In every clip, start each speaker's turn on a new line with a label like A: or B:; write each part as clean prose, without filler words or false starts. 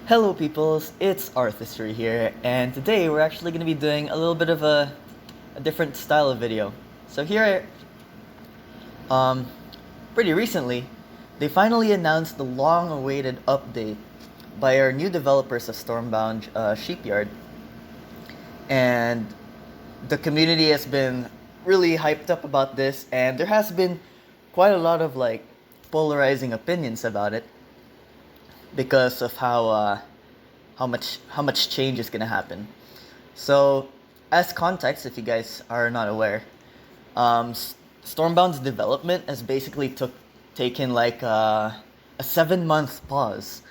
A: Hello peoples, it's ArthisRoo here, and today we're actually going to be doing a little bit of a different style of video. So here, um, pretty recently, they finally announced the long-awaited update by our new developers of Stormbound, Sheepyard, and the community has been really hyped up about this, and there has been quite a lot of polarizing opinions about it because of how much change is gonna happen. So, as context, if you guys are not aware, Stormbound's development has basically taken a 7 month pause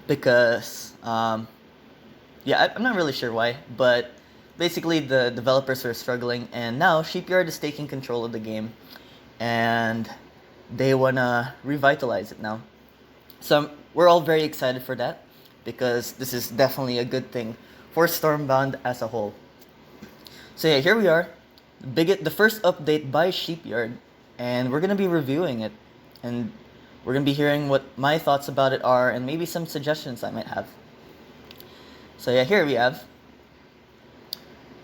A: because I'm not really sure why, but basically the developers are struggling, and now Sheepyard is taking control of the game, and they wanna revitalize it now. So we're all very excited for that because this is definitely a good thing for Stormbound as a whole. So yeah, here we are, the first update by Sheepyard, and we're gonna be reviewing it, and we're gonna be hearing what my thoughts about it are, and maybe some suggestions I might have. So yeah, here we have.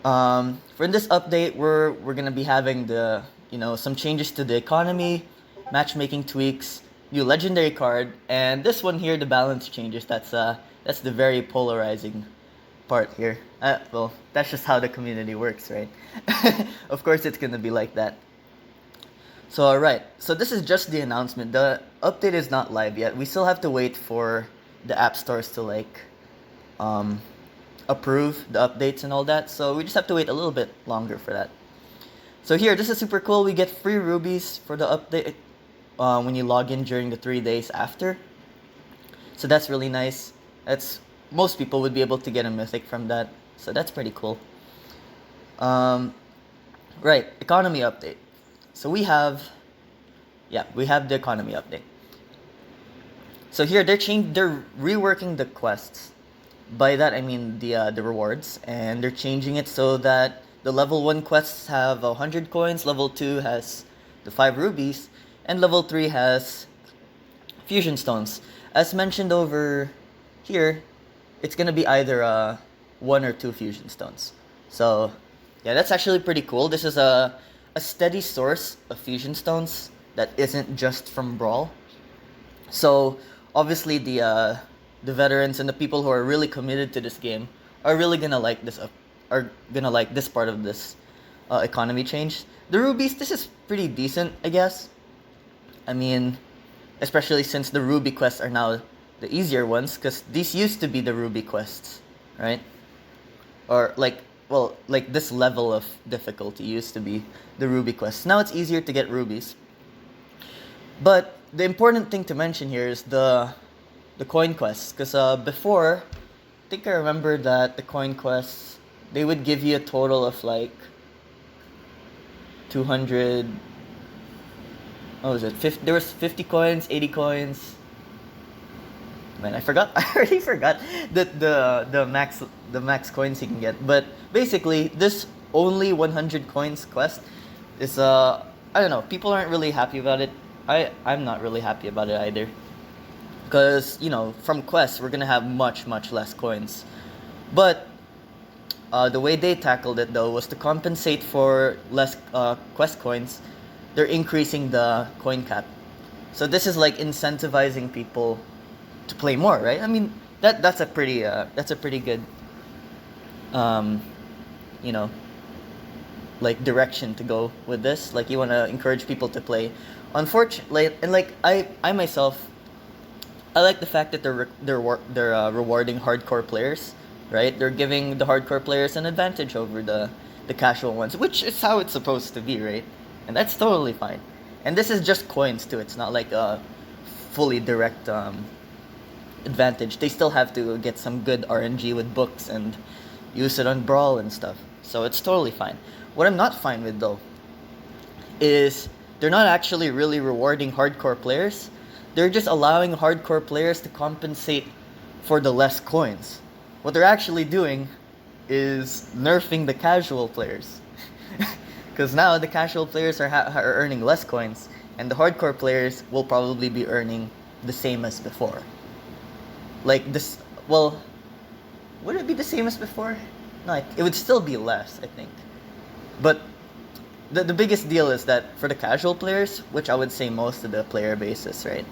A: For this update, we're gonna be having some changes to the economy, matchmaking tweaks, new legendary card, and this one here, the balance changes. That's the very polarizing part here. Well, that's just how the community works, right? Of course, it's gonna be like that. So alright, so this is just the announcement. The update is not live yet. We still have to wait for the app stores to approve the updates and all that. So we just have to wait a little bit longer for that. So here, this is super cool. We get free rubies for the update when you log in during the 3 days after. So that's really nice. Most people would be able to get a mythic from that. So that's pretty cool. Right, economy update. So we have the economy update. So here they're reworking the quests. By that I mean the rewards, and they're changing it so that the level 1 quests have 100 coins, level 2 has the 5 rubies, and level 3 has fusion stones. As mentioned over here, it's gonna be either 1 or 2 fusion stones. So yeah, that's actually pretty cool. This is a steady source of fusion stones that isn't just from Brawl. So obviously the veterans and the people who are really committed to this game are really gonna like this part of this economy change. The rubies, this is pretty decent, I guess. I mean, especially since the ruby quests are now the easier ones, because these used to be the ruby quests, right? Or this level of difficulty used to be the ruby quests. Now it's easier to get rubies. But the important thing to mention here is the coin quests, because before, I think I remember that the coin quests, they would give you a total of 200. What was it? There was 50 coins, 80 coins. Man, I forgot. I already forgot the max coins you can get. But basically, this only 100 coins quest is I don't know. People aren't really happy about it. I'm not really happy about it either. Because from quests we're gonna have much less coins. But the way they tackled it though was to compensate for less quest coins. They're increasing the coin cap. So this is incentivizing people to play more, right? I mean, that's a pretty good direction to go with this. You want to encourage people to play. Unfortunately, and I myself, I like the fact that they're rewarding hardcore players, right? They're giving the hardcore players an advantage over the casual ones, which is how it's supposed to be, right? And that's totally fine. And this is just coins too. It's not like a fully direct advantage. They still have to get some good RNG with books and use it on Brawl and stuff. So it's totally fine. What I'm not fine with though is they're not actually really rewarding hardcore players. They're just allowing hardcore players to compensate for the less coins. What they're actually doing is nerfing the casual players. Because now the casual players are earning less coins, and the hardcore players will probably be earning the same as before. Like this, well, would it be the same as before? No, it would still be less, I think. But the biggest deal is that for the casual players, which I would say most of the player base is, right?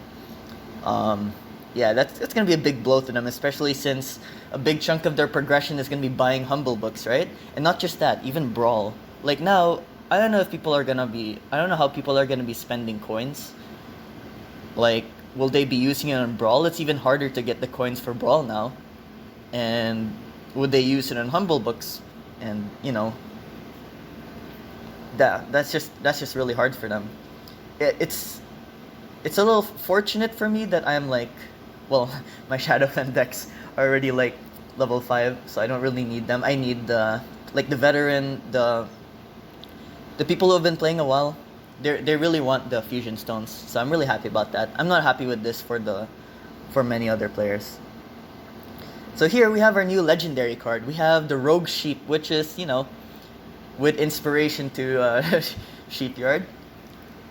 A: Yeah, that's gonna be a big blow to them, especially since a big chunk of their progression is gonna be buying Humble Books, right? And not just that, even Brawl. Like now, I don't know if people are gonna be. I don't know how people are gonna be spending coins. Like, will they be using it on Brawl? It's even harder to get the coins for Brawl now. And would they use it on Humble Books? And you know, that's just really hard for them. It's a little fortunate for me that I'm like, well, my Shadowfen decks are already like level 5, so I don't really need them. I need the veteran, the people who have been playing a while. They really want the fusion stones, so I'm really happy about that. I'm not happy with this for many other players. So here we have our new legendary card. We have the Rogue Sheep, which is, you know, with inspiration to Sheepyard.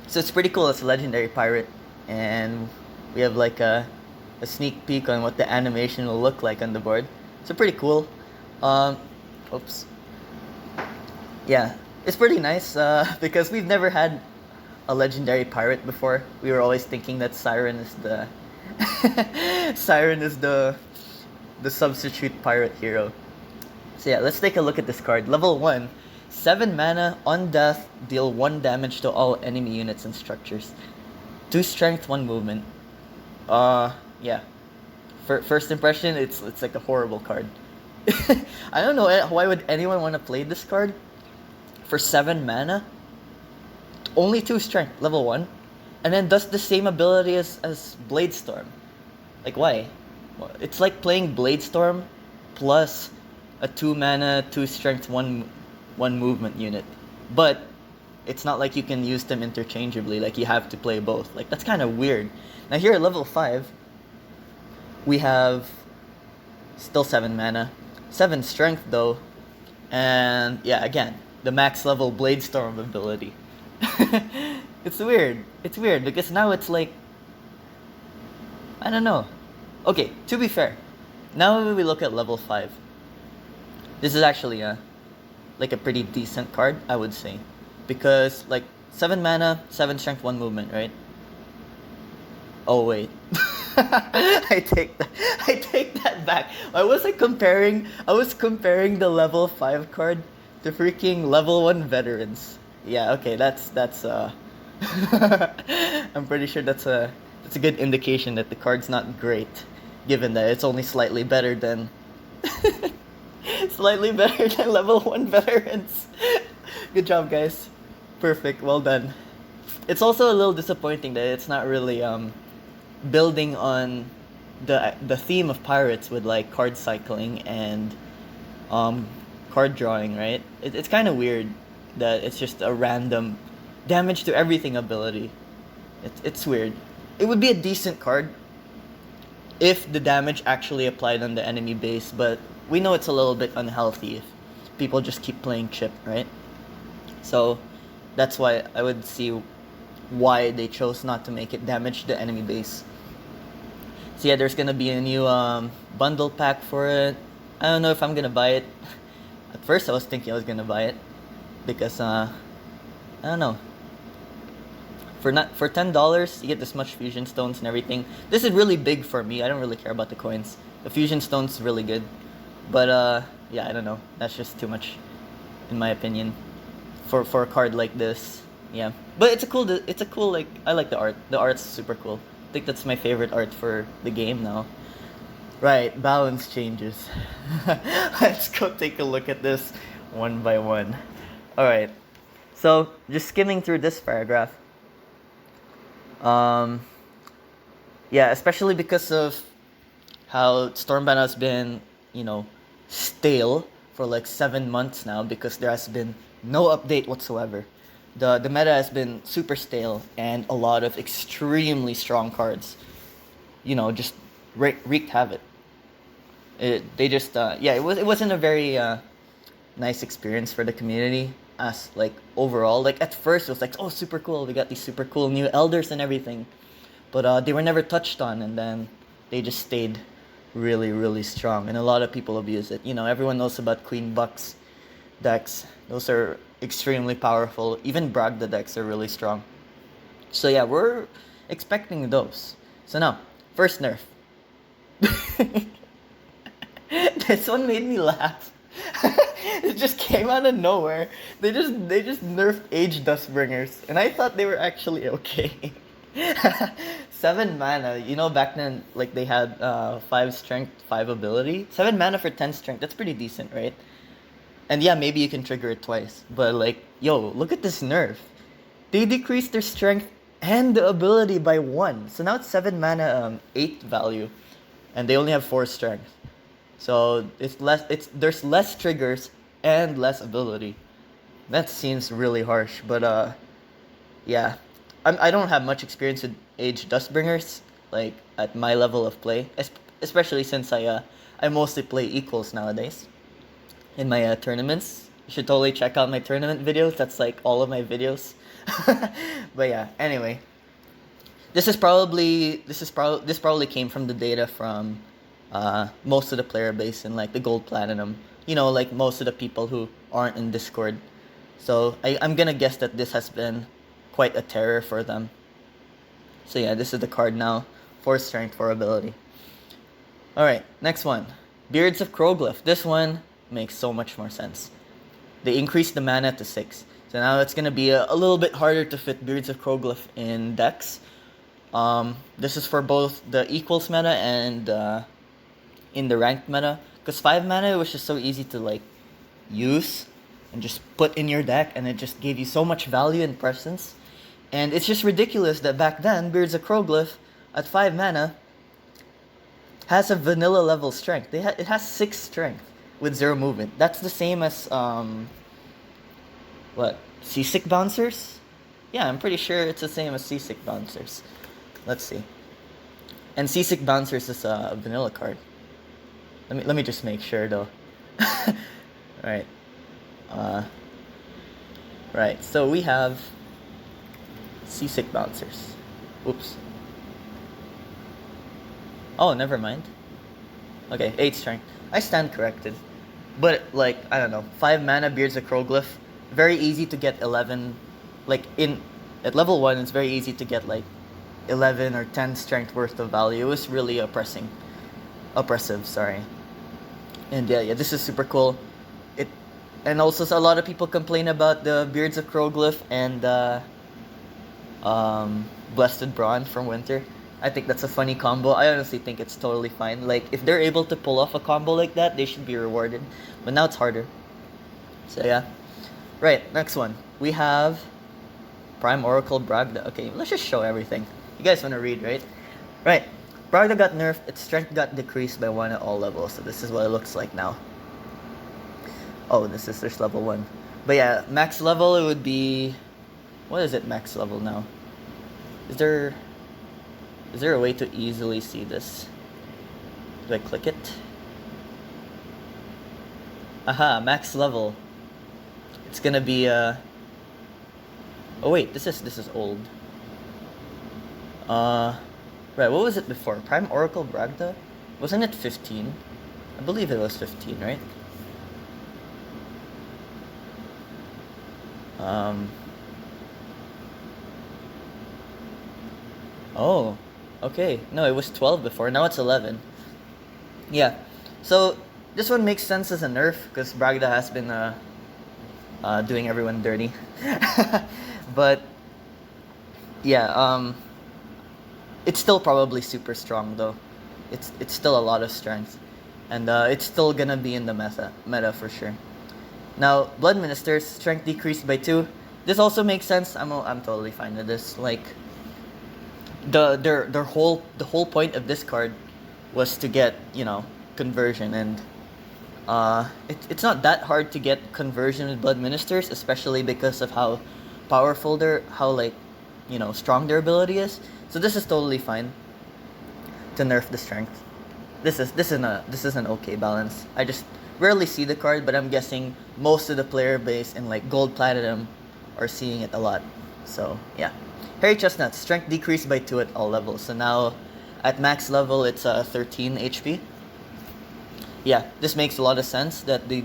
A: So it's pretty cool. It's a legendary pirate, and we have like a sneak peek on what the animation will look like on the board. So pretty cool. Oops. Yeah, it's pretty nice because we've never had a legendary pirate before. We were always thinking that Siren is the Siren is the substitute pirate hero. So yeah, let's take a look at this card. Level 1, 7 mana, on death, deal 1 damage to all enemy units and structures. 2 strength, 1 movement. Yeah. First impression, it's like a horrible card. I don't know why would anyone want to play this card for 7 mana. Only 2 strength, level 1, and then does the same ability as Blade Storm. Like, why? It's like playing Blade Storm plus a 2 mana, 2 strength, 1 movement unit. But it's not like you can use them interchangeably, like you have to play both. Like, that's kind of weird. Now here at level 5, we have still 7 mana, 7 strength though, and yeah, again, the max level Blade Storm ability. It's weird. It's weird because now it's like, I don't know. Okay, to be fair, now when we look at level 5, this is actually like a pretty decent card, I would say, because like 7 mana, 7 strength, 1 movement, right? Oh wait. I take that back. I was comparing the level 5 card to freaking level 1 veterans. Yeah, okay, that's I'm pretty sure that's a good indication that the card's not great, given that it's only slightly better than level 1 veterans. Good job, guys. Perfect, well done. It's also a little disappointing that it's not really building on the theme of pirates with like card cycling and card drawing, right? It's kind of weird that it's just a random damage to everything ability. It's weird. It would be a decent card if the damage actually applied on the enemy base, but we know it's a little bit unhealthy if people just keep playing chip, right? So that's why I would see why they chose not to make it damage the enemy base. So yeah, there's gonna be a new bundle pack for it. I don't know if I'm gonna buy it. At first I was thinking I was gonna buy it because I don't know. For $10 you get this much fusion stones and everything. This is really big for me. I don't really care about the coins. The fusion stones is really good. But yeah, I don't know. That's just too much in my opinion for a card like this. Yeah. But it's a cool like, I like the art. The art's super cool. I think that's my favorite art for the game now. Right, balance changes. Let's go take a look at this one by one. Alright. So, just skimming through this paragraph. Yeah, especially because of how Stormbound has been, you know, stale for like 7 months now because there has been no update whatsoever. The meta has been super stale and a lot of extremely strong cards, you know, just wreaked havoc. It wasn't a very nice experience for the community as like overall. Like at first it was like, oh, super cool, we got these super cool new elders and everything, but they were never touched on, and then they just stayed really, really strong, and a lot of people abuse it. You know, everyone knows about Queen Bucks decks. Those are extremely powerful. Even Bragda decks are really strong. So yeah, we're expecting those. So now, first nerf. This one made me laugh. It just came out of nowhere. They just nerfed Age Dustbringers, and I thought they were actually okay. 7 mana. You know, back then, like, they had 5 strength, 5 ability. 7 mana for 10 strength. That's pretty decent, right? And yeah, maybe you can trigger it twice. But like, yo, look at this nerf. They decreased their strength and the ability by 1. So now it's 7 mana, 8 value, and they only have 4 strength. So there's less triggers and less ability. That seems really harsh, but yeah. I don't have much experience with Age Dustbringers, like, at my level of play, especially since I mostly play equals nowadays in my tournaments. You should totally check out my tournament videos. That's like all of my videos. But yeah, anyway, this probably came from the data from most of the player base in like the gold platinum. You know, like most of the people who aren't in Discord. So I'm gonna guess that this has been quite a terror for them. So yeah, this is the card now. 4 strength, 4 ability. Alright, next one. Beards of Kroglyph. This one makes so much more sense. They increased the mana to 6. So now it's gonna be a little bit harder to fit Beards of Kroglyph in decks. This is for both the equals meta and in the ranked meta. Because 5 mana was just so easy to like use and just put in your deck, and it just gave you so much value and presence. And it's just ridiculous that back then, Beards of Kroglyph at 5 mana has a vanilla level strength. It has 6 strength with 0 movement. That's the same as what? Seasick Bouncers? Yeah, I'm pretty sure it's the same as Seasick Bouncers. Let's see. And Seasick Bouncers is a vanilla card. Let me just make sure though. Right. Right. So we have Seasick Bouncers. Oops. Oh, never mind. Okay, 8 strength. I stand corrected. But like, I don't know, 5 mana Beards of Kroglyph. Very easy to get 11. Like at level 1, it's very easy to get like 11 or 10 strength worth of value. It was really oppressive, sorry. And yeah, this is super cool. And also, so a lot of people complain about the Beards of Kroglyph and Blessed Brawn from Winter. I think that's a funny combo. I honestly think it's totally fine. Like, if they're able to pull off a combo like that, they should be rewarded. But now it's harder. So yeah. Right, next one. We have Prime Oracle Bragda. Okay, let's just show everything. You guys want to read, right? Right. Bragda got nerfed. Its strength got decreased by 1 at all levels. So this is what it looks like now. Oh, this is there's level 1. But yeah, max level it would be... What is it max level now? Is there a way to easily see this? Do I click it? Aha, max level. It's gonna be Oh wait, this is old. Right, what was it before? Prime Oracle Bragda? Wasn't it 15? I believe it was 15, right? Oh, okay. No, it was 12 before. Now it's 11. Yeah. So this one makes sense as a nerf because Bragda has been doing everyone dirty. But yeah, it's still probably super strong though. It's still a lot of strength, and it's still gonna be in the meta for sure. Now, Blood Minister's strength decreased by 2. This also makes sense. I'm totally fine with this. Like, the whole point of this card was to get, you know, conversion, and it's not that hard to get conversion with Blood Ministers, especially because of how powerful like, you know, strong their ability is. So this is totally fine to nerf the strength. This is an okay balance. I just rarely see the card, but I'm guessing most of the player base in like gold platinum are seeing it a lot. So yeah. Hairy Chestnut, strength decreased by 2 at all levels. So now at max level it's 13 HP. yeah, this makes a lot of sense that they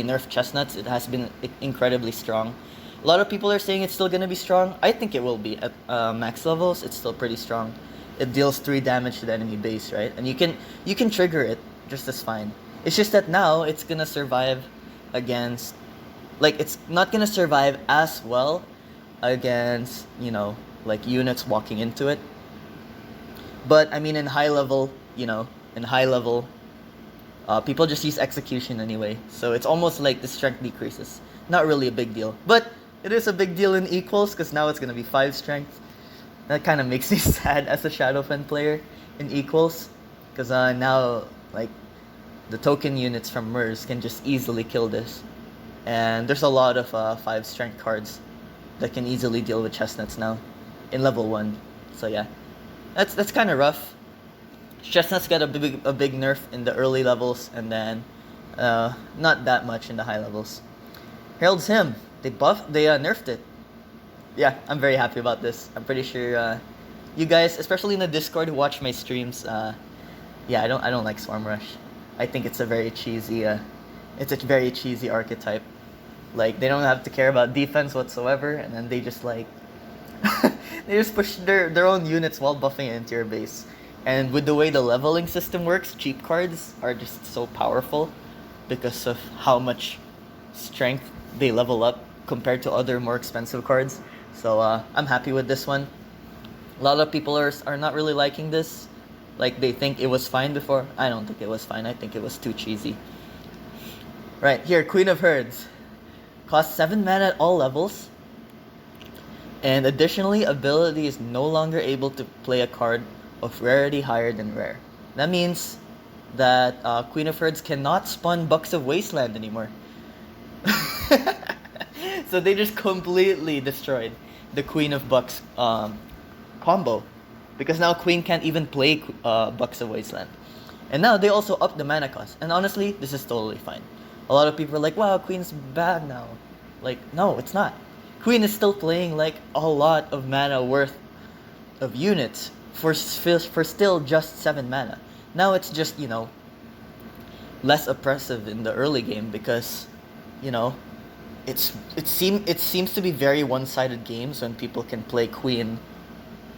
A: nerf chestnuts. It has been incredibly strong. A lot of people are saying it's still gonna be strong. I think it will be at max levels. It's still pretty strong. It deals 3 damage to the enemy base, right? And you can trigger it just as fine. It's just that now it's gonna survive against, like, it's not gonna survive as well against, you know, like units walking into it. But I mean, in high level, you know, in high level, people just use execution anyway, so it's almost like the strength decreases. Not really a big deal, but it is a big deal in equals because now it's gonna be 5 strength. That kind of makes me sad as a Shadowfen player in equals, because now like the token units from MERS can just easily kill this, and there's a lot of 5 strength cards that can easily deal with chestnuts now in level 1. So yeah, that's kind of rough. Chestnuts got a big nerf in the early levels, and then not that much in the high levels. Herald's Hymn, they nerfed it. Yeah, I'm very happy about this. I'm pretty sure you guys, especially in the Discord who watch my streams, yeah, I don't like Swarm Rush. I think it's a very cheesy archetype. Like, they don't have to care about defense whatsoever, and then they just like they just push their own units while buffing it into your base. And with the way the leveling system works, cheap cards are just so powerful because of how much strength they level up compared to other more expensive cards. So I'm happy with this one. A lot of people are not really liking this. Like, they think it was fine before. I don't think it was fine. I think it was too cheesy. Right, here, Queen of Herds. Costs 7 mana at all levels. And additionally, ability is no longer able to play a card of rarity higher than rare. That means that Queen of Herds cannot spawn Bucks of Wasteland anymore. So they just completely destroyed the Queen of Bucks combo, because now Queen can't even play Bucks of Wasteland. And now they also up the mana cost. And honestly, this is totally fine. A lot of people are like, wow, Queen's bad now. Like, no, it's not. Queen is still playing like a lot of mana worth of units for still just 7 mana. Now it's just, you know, less oppressive in the early game because, you know, it seems to be very one-sided games when people can play Queen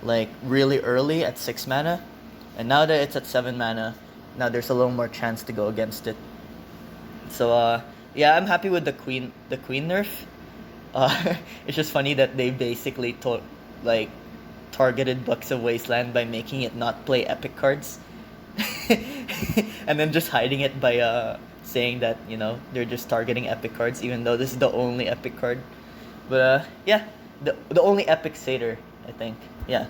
A: like really early at 6 mana, and now that it's at 7 mana, now there's a little more chance to go against it. So yeah, I'm happy with the Queen nerf. It's just funny that they basically targeted Bucks of Wasteland by making it not play epic cards. And then just hiding it by saying that, you know, they're just targeting epic cards, even though this is the only epic card. But yeah, the only epic satyr, I think. Yeah.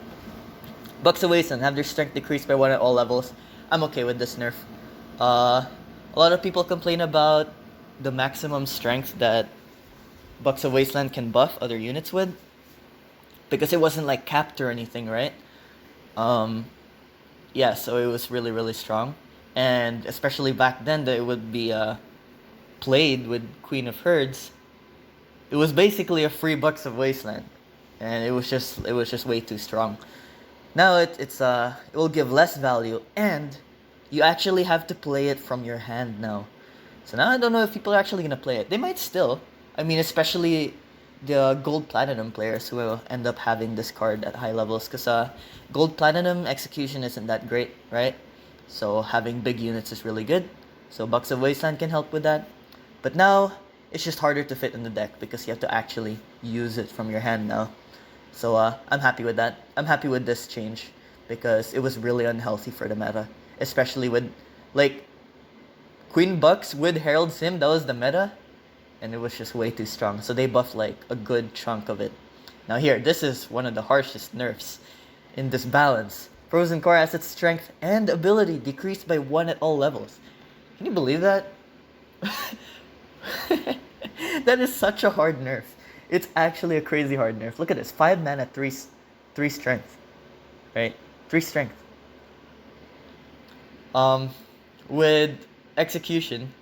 A: Bucks of Wasteland have their strength decreased by 1 at all levels. I'm okay with this nerf. A lot of people complain about the maximum strength that Bucks of Wasteland can buff other units with, because it wasn't like capped or anything, right? Yeah, so it was really, really strong. And especially back then that it would be played with Queen of Herds, it was basically a free Bucks of Wasteland. And it was just way too strong. Now it will give less value, and you actually have to play it from your hand now. So now I don't know if people are actually gonna play it. They might still. I mean, especially the gold platinum players who will end up having this card at high levels, because gold platinum execution isn't that great, right? So having big units is really good. So Bucks of Wasteland can help with that. But now it's just harder to fit in the deck because you have to actually use it from your hand now. So I'm happy with that. I'm happy with this change because it was really unhealthy for the meta, especially with like Queen Bucks with Herald Sim. That was the meta, and it was just way too strong. So they buffed like a good chunk of it. Now here, this is one of the harshest nerfs in this balance. Frozen Core has its strength and ability decreased by 1 at all levels. Can you believe that? That is such a hard nerf. It's actually a crazy hard nerf. Look at this. 5 mana, 3 strength. Right? 3 strength. With execution,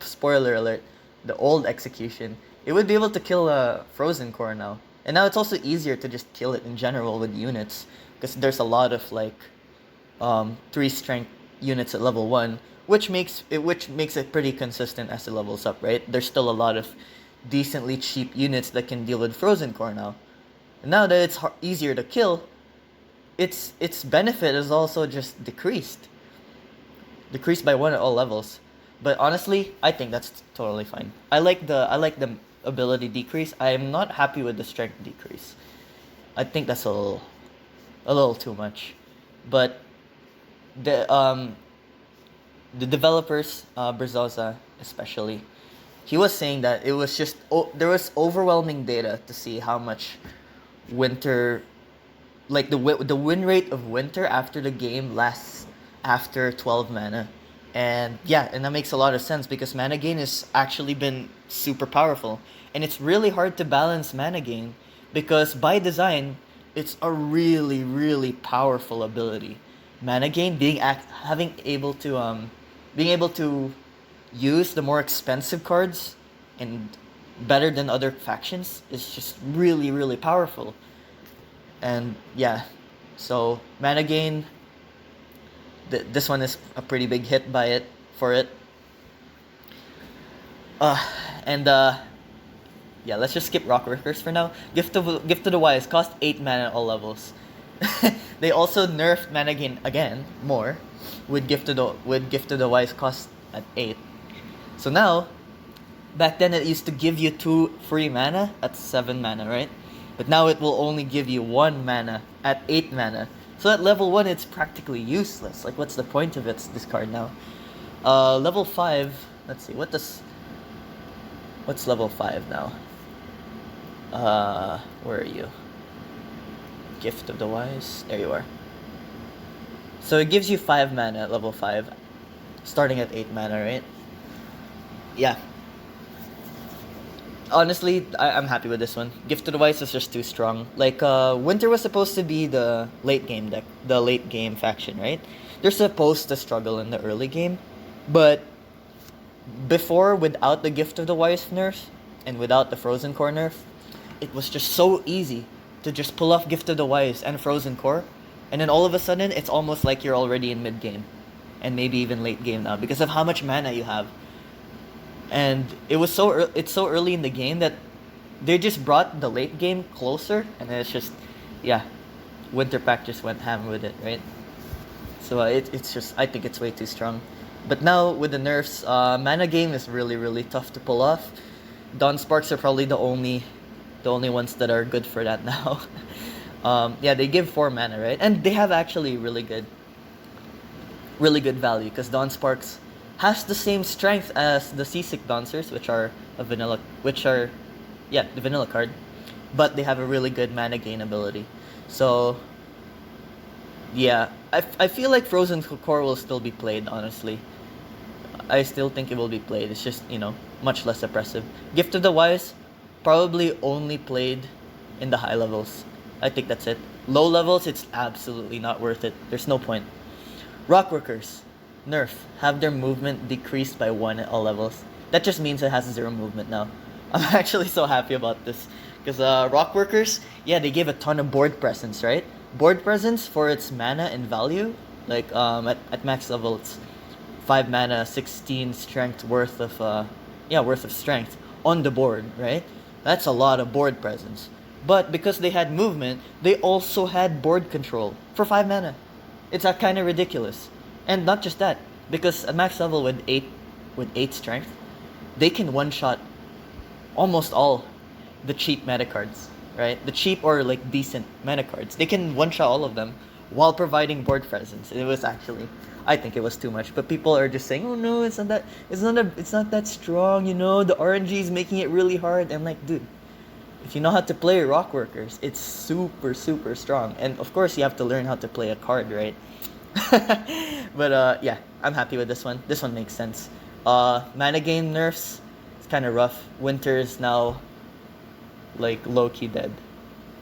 A: spoiler alert, the old execution, it would be able to kill a Frozen Core now. And now it's also easier to just kill it in general with units, because there's a lot of like 3 strength units at level 1, which makes it pretty consistent as it levels up, right? There's still a lot of decently cheap units that can deal with Frozen Core now. And now that it's easier to kill, its benefit is also just decreased by 1 at all levels. But honestly, I think that's totally fine. I like the ability decrease. I am not happy with the strength decrease. I think that's a little too much. But the developers, Berzosa especially, he was saying that it was just there was overwhelming data to see how much winter, like the win rate of winter after the game lasts after 12 mana. And yeah, and that makes a lot of sense because mana gain has actually been super powerful. And it's really hard to balance mana gain because by design, it's a really, really powerful ability. Mana gain being able to use the more expensive cards and better than other factions is just really, really powerful. And yeah, so mana gain, this one is a pretty big hit for it. Yeah, let's just skip Rockworkers for now. Gift of the Wise cost 8 mana at all levels. They also nerfed mana gain again more with Gift of the Wise cost at 8. So now, back then it used to give you 2 free mana at 7 mana, right? But now it will only give you 1 mana at 8 mana. So at level 1 it's practically useless. Like, what's the point of this card now? Level 5, let's see, what's level 5 now? Where are you? Gift of the Wise, there you are. So it gives you 5 mana at level 5, starting at 8 mana, right? Yeah. Honestly, I'm happy with this one. Gift of the Wise is just too strong. Like, Winter was supposed to be the late game deck, the late game faction, right? They're supposed to struggle in the early game, but before, without the Gift of the Wise nerf, and without the Frozen Core nerf, it was just so easy to just pull off Gift of the Wise and Frozen Core, and then all of a sudden, it's almost like you're already in mid-game, and maybe even late game now, because of how much mana you have. And it's so early in the game that they just brought the late game closer, and it's just, yeah, Winter Pack just went ham with it, right? So it's just, I think it's way too strong. But now with the nerfs, mana game is really, really tough to pull off. Dawn Sparks are probably the only ones that are good for that now. Yeah, they give 4 mana, right? And they have actually really good value because Dawn Sparks has the same strength as the Seasick Dancers, which are the vanilla card, but they have a really good mana gain ability. So yeah, I feel like Frozen Core will still be played, honestly. I still think it will be played. It's just, much less oppressive. Gift of the Wise, probably only played in the high levels. I think that's it. Low levels, it's absolutely not worth it. There's no point. Rockworkers, nerf, have their movement decreased by 1 at all levels. That just means it has 0 movement now. I'm actually so happy about this. Because Rockworkers, yeah, they gave a ton of board presence, right? Board presence for its mana and value, like at max level, it's 5 mana, 16 strength worth of strength on the board, right? That's a lot of board presence. But because they had movement, they also had board control for 5 mana. It's kind of ridiculous. And not just that, because at max level with 8 strength, they can one-shot almost all the cheap meta cards, right? The cheap or like decent meta cards. They can one-shot all of them while providing board presence. It was actually, I think it was too much. But people are just saying, oh no, it's not that strong, the RNG is making it really hard. I'm like, dude, if you know how to play Rockworkers, it's super, super strong. And of course, you have to learn how to play a card, right? But yeah, I'm happy with this one. This one makes sense. Mana gain nerfs, it's kind of rough. Winter is now like low-key dead.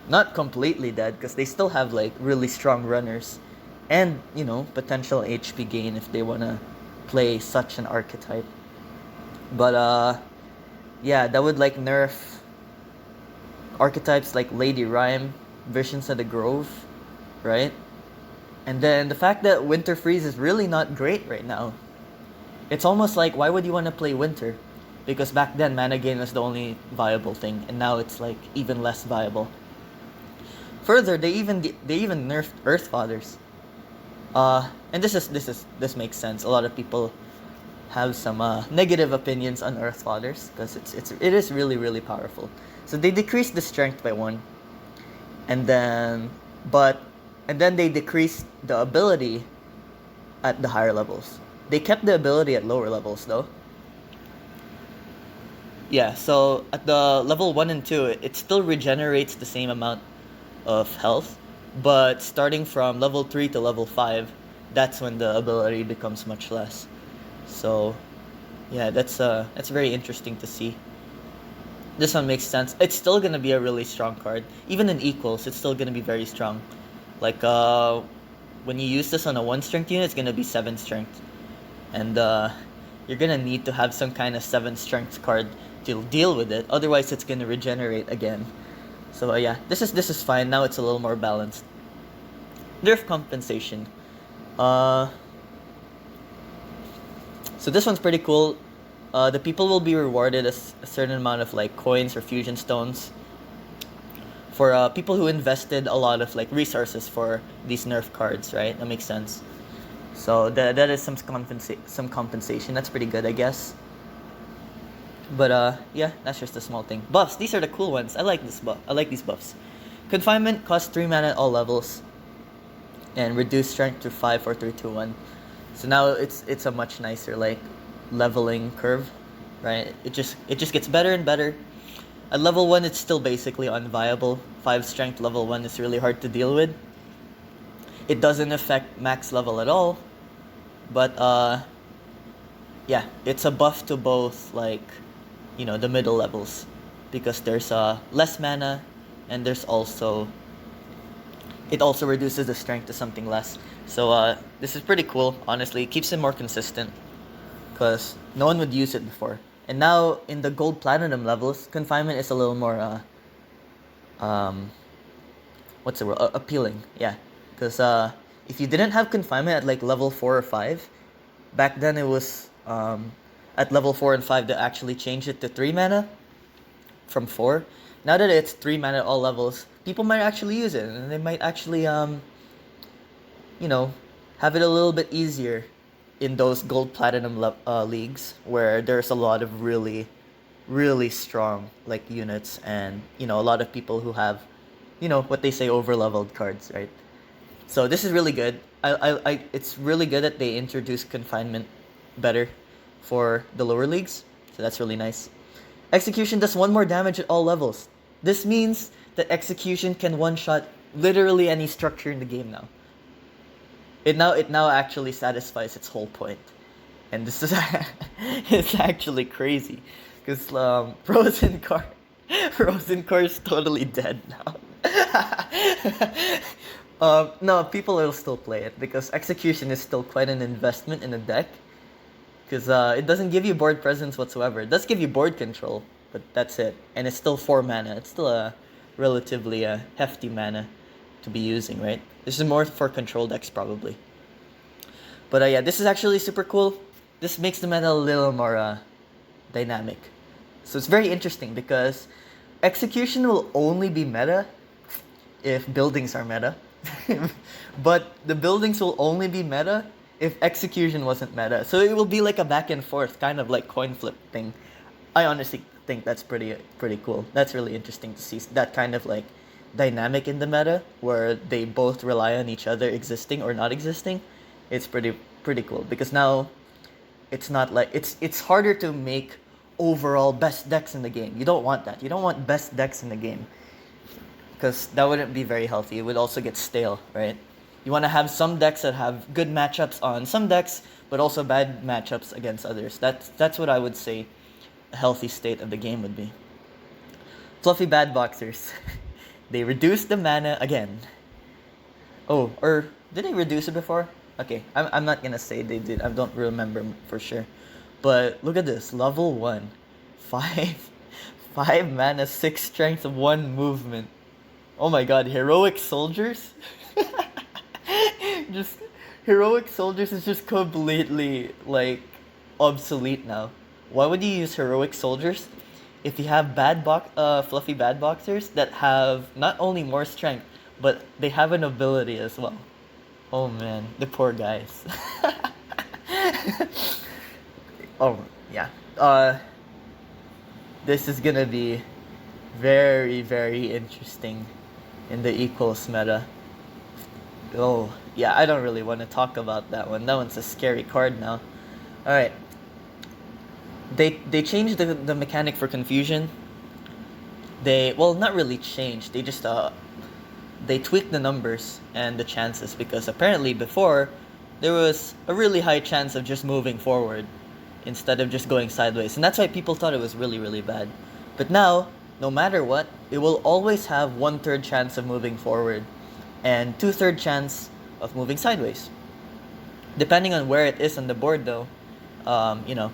A: Not completely dead, because they still have like really strong runners and potential HP gain if they want to play such an archetype. But yeah, that would like nerf archetypes like Lady Rhyme, Visions of the Grove, right? And then the fact that Winter Freeze is really not great right now. It's almost like, why would you want to play Winter? Because back then mana gain was the only viable thing, and now it's like even less viable. Further, they even nerfed Earth Fathers. And this makes sense. A lot of people have some negative opinions on Earth Fathers because it is really powerful. So they decreased the strength by 1, and then they decreased the ability at the higher levels. They kept the ability at lower levels though. Yeah, so at the level 1 and 2, it still regenerates the same amount of health, but starting from level 3 to level 5, that's when the ability becomes much less. So yeah, that's very interesting to see. This one makes sense. It's still gonna be a really strong card. Even in equals, it's still gonna be very strong. Like when you use this on a 1 strength unit, it's gonna be 7 strength. And you're gonna need to have some kind of 7 strength card to deal with it. Otherwise, it's gonna regenerate again. So yeah, this is fine. Now it's a little more balanced. Nerf compensation. So this one's pretty cool. The people will be rewarded a certain amount of like coins or fusion stones for people who invested a lot of like resources for these nerf cards, right? That makes sense. So that is some compensation. That's pretty good, I guess. But yeah, that's just a small thing. Buffs. These are the cool ones. I like this buff. I like these buffs. Confinement costs 3 mana at all levels, and reduce strength to 5, 4, 3, 2, 1. So now it's a much nicer like leveling curve, right? It just gets better and better. At level 1, it's still basically unviable. 5 strength level 1 is really hard to deal with. It doesn't affect max level at all, but yeah, it's a buff to both like, you know, the middle levels, because there's less mana, and there's also it also reduces the strength to something less. So this is pretty cool. Honestly, it keeps it more consistent because no one would use it before. And now in the gold platinum levels, confinement is a little more what's the word? Appealing. Yeah, because if you didn't have confinement at like level 4 or 5, back then it was at level 4 and 5 they actually changed it to 3 mana from 4. Now that it's 3 mana at all levels, people might actually use it, and they might actually you know, have it a little bit easier in those gold platinum leagues where there's a lot of really strong like units, and you know, a lot of people who have, you know, what they say, over leveled cards, right? So this is really good. It's really good that they introduced confinement better for the lower leagues, so that's really nice. Execution does 1 more damage at all levels. This means that execution can one-shot literally any structure in the game now. It now actually satisfies its whole point. And this is it's actually crazy, because Rosencar is totally dead now. No, people will still play it because execution is still quite an investment in a deck, because it doesn't give you board presence whatsoever. It does give you board control, but that's it. And it's still 4 mana. It's still a relatively hefty mana to be using, right? This is more for control decks probably. But yeah, this is actually super cool. This makes the meta a little more dynamic. So it's very interesting because execution will only be meta if buildings are meta. But the buildings will only be meta if execution wasn't meta. So it will be like a back and forth, kind of like coin flip thing. I honestly think that's pretty cool. That's really interesting to see that kind of like dynamic in the meta where they both rely on each other existing or not existing. It's pretty cool because now it's not like it's harder to make overall best decks in the game. You don't want that. You don't want best decks in the game, because that wouldn't be very healthy. It would also get stale, right? You want to have some decks that have good matchups on some decks, but also bad matchups against others. That's what I would say a healthy state of the game would be. Fluffy bad boxers. They reduced the mana again. Oh, or did they reduce it before? Okay, I'm not gonna say they did. I don't remember for sure. But look at this. Level 1. 5 mana, 6 strength, 1 movement. Oh my god, heroic soldiers? just heroic soldiers is just completely like obsolete now. Why would you use heroic soldiers if you have fluffy bad boxers that have not only more strength but they have an ability as well? Oh man, the poor guys. Oh yeah. This is gonna be very, very interesting in the equals meta. Oh yeah, I don't really want to talk about that one. That one's a scary card now. All right. They changed the mechanic for confusion. They, well, not really changed. They just they tweaked the numbers and the chances, because apparently before there was a really high chance of just moving forward instead of just going sideways, and that's why people thought it was really, really bad. But now, no matter what, it will always have 1/3 chance of moving forward and 2/3 chance of moving sideways. Depending on where it is on the board, though, you know,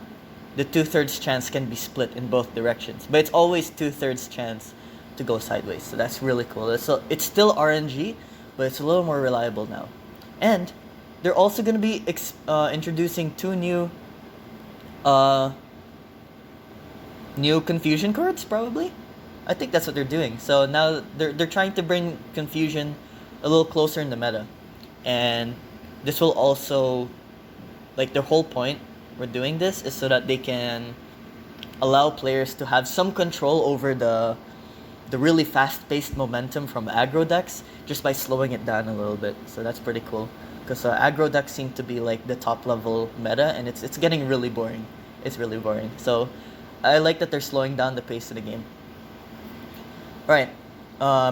A: the 2/3 chance can be split in both directions, but it's always 2/3 chance to go sideways. So that's really cool. It's still RNG, but it's a little more reliable now. And they're also going to be introducing 2 new confusion cards, probably. I think that's what they're doing. So now they're trying to bring confusion a little closer in the meta, and this will also, like, their whole point we're doing this is so that they can allow players to have some control over the really fast-paced momentum from aggro decks just by slowing it down a little bit. So that's pretty cool, because aggro decks seem to be like the top level meta, and it's getting really boring. It's really boring. So I like that they're slowing down the pace of the game. All right,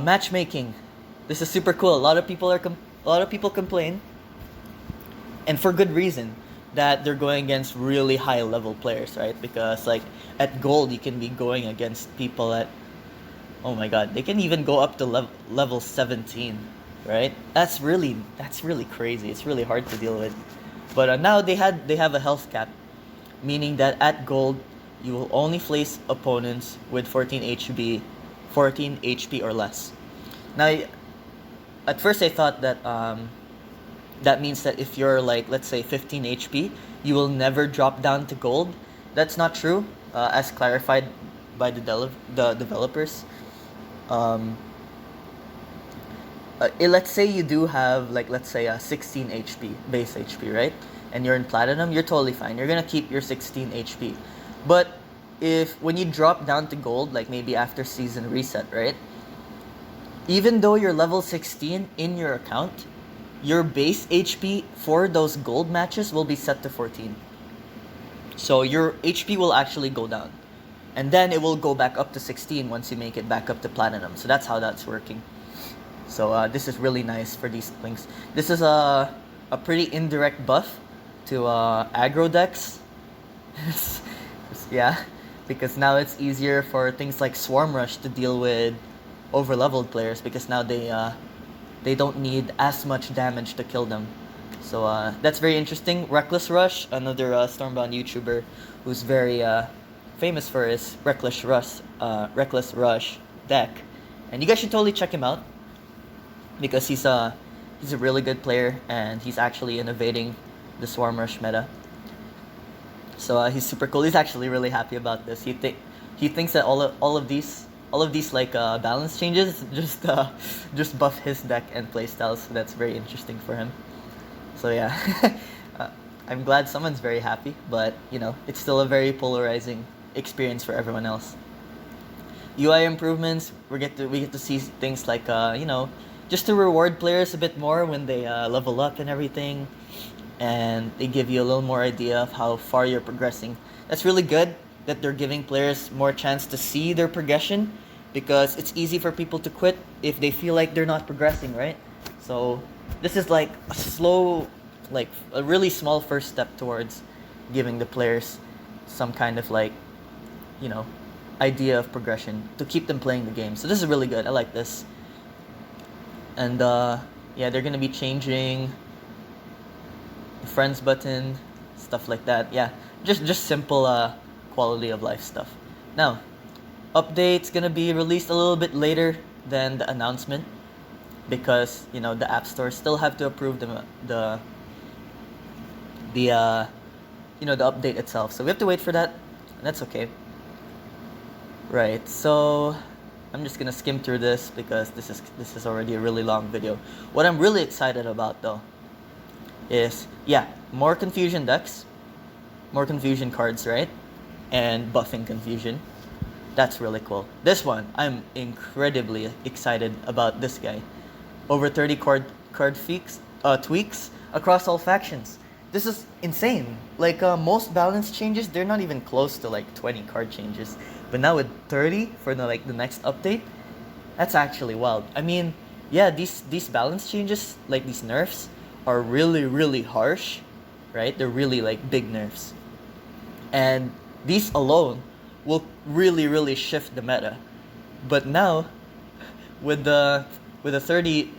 A: matchmaking. This is super cool. A lot of people complain, and for good reason, that they're going against really high level players, right? Because like at gold you can be going against people at, oh my god, they can even go up to level 17, right? That's really crazy. It's really hard to deal with. But now they have a health cap, meaning that at gold you will only face opponents with 14 HP or less. Now, at first I thought that that means that if you're like, let's say 15 HP, you will never drop down to gold. That's not true, as clarified by the developers. Let's say you do have, like, let's say 16 HP, base HP, right? And you're in platinum, you're totally fine. You're gonna keep your 16 HP. But when you drop down to gold, like maybe after season reset, right? Even though you're level 16 in your account, your base HP for those gold matches will be set to 14. So your HP will actually go down. And then it will go back up to 16 once you make it back up to platinum. So that's how that's working. So this is really nice for these things. This is a pretty indirect buff to aggro decks. Yeah, because now it's easier for things like Swarm Rush to deal with over-leveled players, because now they don't need as much damage to kill them. So that's very interesting. Reckless Rush, another Stormbound YouTuber who's very famous for his Reckless Rush deck, and you guys should totally check him out, because he's a really good player, and he's actually innovating the Swarm Rush meta. So he's super cool. He's actually really happy about this. He thinks that all of these like balance changes just buff his deck and playstyle. So that's very interesting for him. So yeah, I'm glad someone's very happy, but you know, it's still a very polarizing experience for everyone else. UI improvements. We get to see things like you know, just to reward players a bit more when they level up and everything. And they give you a little more idea of how far you're progressing. That's really good that they're giving players more chance to see their progression, because it's easy for people to quit if they feel like they're not progressing, right? So this is like a really small first step towards giving the players some kind of, like, you know, idea of progression to keep them playing the game. So this is really good. I like this. And yeah, they're gonna be changing the friends button, stuff like that. Yeah, just simple quality of life stuff. Now, update's gonna be released a little bit later than the announcement. because the app stores still have to approve the the update itself. So we have to wait for that. That's okay. Right. So I'm just gonna skim through this because this is already a really long video. What I'm really excited about though is more confusion decks, more confusion cards, right? And buffing confusion. That's really cool. This one, I'm incredibly excited about this guy. Over 30 card tweaks across all factions. This is insane. Like most balance changes, they're not even close to like 20 card changes. But now with 30 for the next update, that's actually wild. I mean, yeah, these balance changes, like these nerfs, are really, really harsh, right? They're really like big nerfs. And these alone will really, really shift the meta. But now, with the 30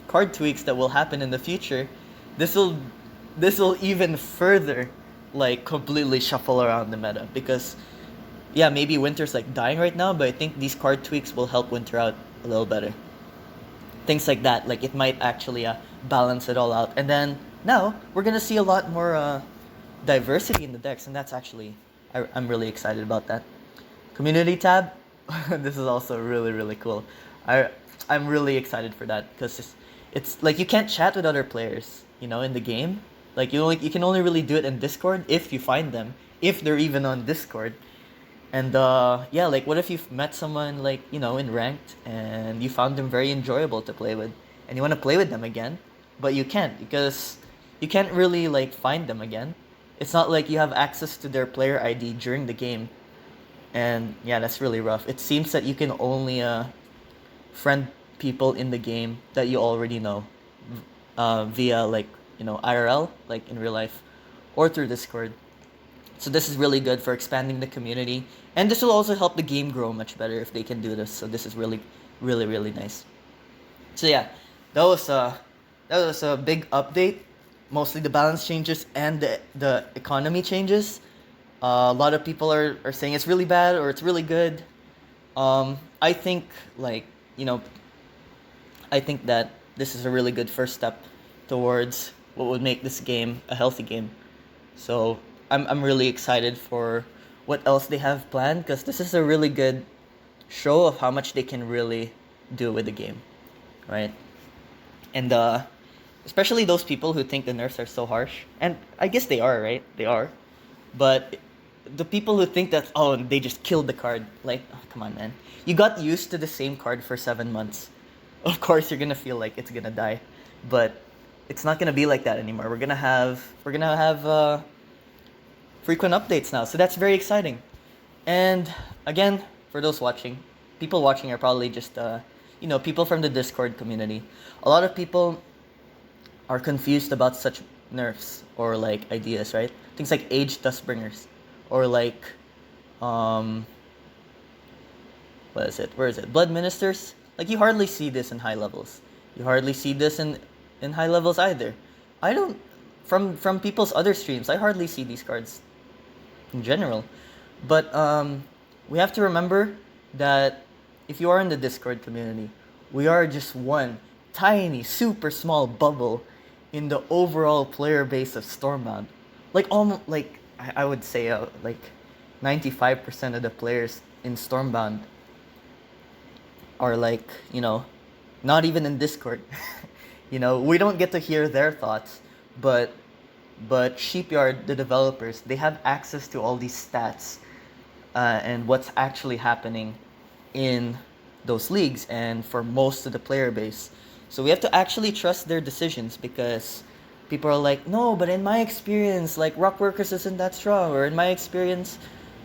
A: card tweaks that will happen in the future, this will even further like completely shuffle around the meta, because maybe Winter's like dying right now, but I think these card tweaks will help Winter out a little better. Things like that, like it might actually balance it all out. And then now we're gonna see a lot more diversity in the decks, and that's actually I'm really excited about that. Community tab, this is also really, really cool. I'm really excited for that because it's like you can't chat with other players, in the game. Like you can only really do it in Discord if you find them, if they're even on Discord. And like what if you've met someone like in ranked and you found them very enjoyable to play with, and you want to play with them again, but you can't because you can't really like find them again. It's not like you have access to their player ID during the game, and that's really rough. It seems that you can only friend people in the game that you already know via like IRL, like in real life, or through Discord. So this is really good for expanding the community, and this will also help the game grow much better if they can do this. So this is really, really, really nice. So that was a big update, mostly the balance changes and the economy changes. A lot of people are saying it's really bad or it's really good. I think I think that this is a really good first step towards what would make this game a healthy game. So I'm really excited for what else they have planned, because this is a really good show of how much they can really do with the game, right? And especially those people who think the nerfs are so harsh, and I guess they are, right? They are, but the people who think that they just killed the card, like come on, man, you got used to the same card for 7 months. Of course, you're gonna feel like it's gonna die, but it's not gonna be like that anymore. We're gonna have frequent updates now, so that's very exciting. And again, for those people watching are probably just people from the Discord community. A lot of people are confused about such nerfs or like ideas, right? Things like Age Dustbringers, or like what is it? Where is it? Blood Ministers. Like you hardly see this in high levels. You hardly see this in high levels either. I don't from people's other streams. I hardly see these cards in general. But we have to remember that if you are in the Discord community, we are just one tiny, super small bubble in the overall player base of Stormbound. Like almost like I would say like 95% of the players in Stormbound are like not even in Discord. We don't get to hear their thoughts, but Sheepyard, the developers, they have access to all these stats and what's actually happening in those leagues and for most of the player base. So we have to actually trust their decisions, because people are like, no, but in my experience, like Rockworkers isn't that strong, or in my experience,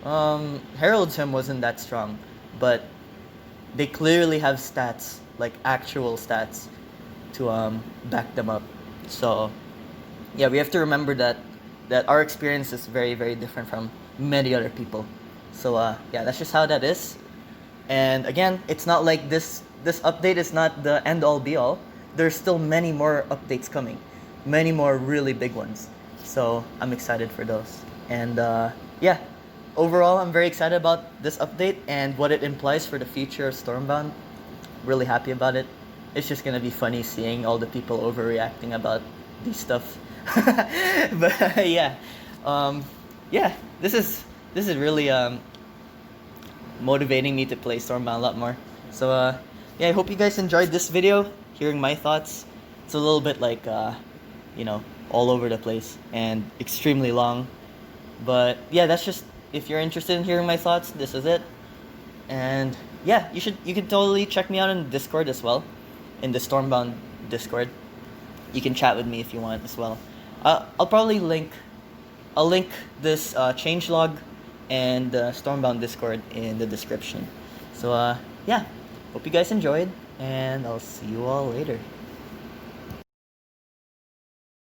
A: Herald's Hymn wasn't that strong. But they clearly have stats, like actual stats, to back them up. So we have to remember that our experience is very, very different from many other people. So that's just how that is. And again, it's not like this update is not the end all be all. There's still many more updates coming, many more really big ones. So I'm excited for those. And overall, I'm very excited about this update and what it implies for the future of Stormbound. Really happy about it. it's just gonna be funny seeing all the people overreacting about these stuff. But yeah, yeah, this is really motivating me to play Stormbound a lot more. So yeah, I hope you guys enjoyed this video, hearing my thoughts. It's a little bit like all over the place and extremely long, but yeah, that's just, if you're interested in hearing my thoughts, this is it. And yeah, you can totally check me out on Discord as well, in the Stormbound Discord. You can chat with me if you want as well. I'll probably link this changelog and Stormbound Discord in the description. So yeah, hope you guys enjoyed, and I'll see you all later.